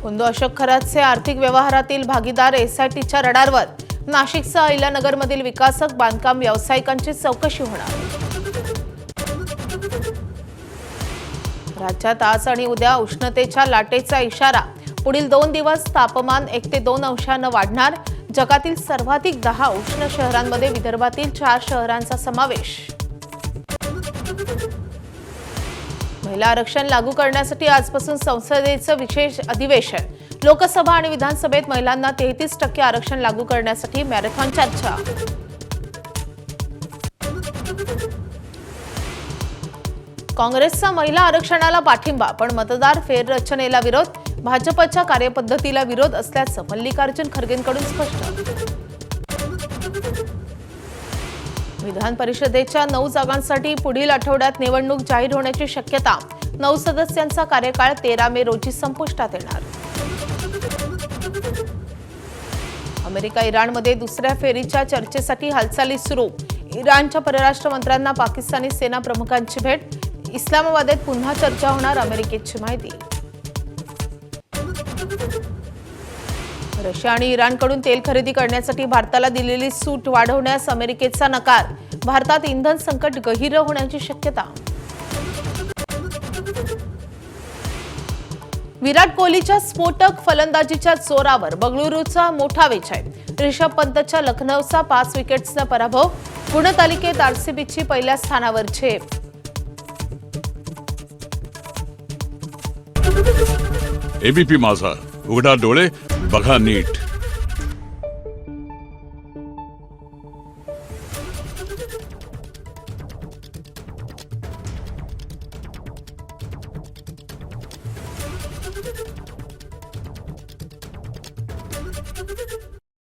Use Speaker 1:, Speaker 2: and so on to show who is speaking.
Speaker 1: कुंदू अशोक खरातचे आर्थिक व्यवहारातील भागीदार एसआयटीच्या रडारवर। नाशिकसह अहिल्यानगरमधील विकासक बांधकाम व्यावसायिकांची चौकशी होणार। राज्यात आज आणि उद्या उष्णतेच्या लाटेचा इशारा। पुढील 2 दिवस तापमान 1 ते 2 अंशांनी वाढणार। जगातील सर्वाधिक 10 उष्ण शहरांमध्ये विदर्भातील 4 शहरांचा समावेश। महिला आरक्षण लागू करण्यासाठी आजपासून संसदेचं विशेष अधिवेशन। लोकसभा आणि विधानसभेत महिलांना 33% आरक्षण लागू करण्यासाठी मॅरेथॉन चर्चा। काँग्रेसचा महिला आरक्षणाला पाठिंबा, पण मतदार फेररचनेला विरोध। भाजपच्या कार्यपद्धतीला विरोध असल्याचं मल्लिकार्जुन खरगेंकडून स्पष्ट। विधान परिषदेच्या 9 जागांसाठी पुढील आठवड्यात निवडणूक जाहीर होण्याची शक्यता। 9 सदस्यांचा कार्यकाळ 13 मे रोजी संपुष्टात येणार। अमेरिका इराणमध्ये दुसऱ्या फेरीच्या चर्चेसाठी हालचाली सुरू। इराणच्या परराष्ट्र मंत्र्यांना पाकिस्तानी सेना प्रमुखांची भेट। इस्लामाबादेत पुन्हा चर्चा होणार, अमेरिकेची माहिती। रशिया आणि इराणकडून तेल खरेदी करण्यासाठी भारताला दिलेली सूट वाढवण्यास अमेरिकेचा नकार। भारतात इंधन संकट गहिरं होण्याची शक्यता। विराट कोहलीच्या स्फोटक फलंदाजीच्या जोरावर बंगळुरूचा मोठा विजय। ऋषभ पंतच्या लखनौचा 5 विकेट्सचा पराभव। गुणतालिकेत आरसीबीची पहिल्या स्थानावर झेप।
Speaker 2: एबीपी माझा, उघडा डोळे बघा नीट।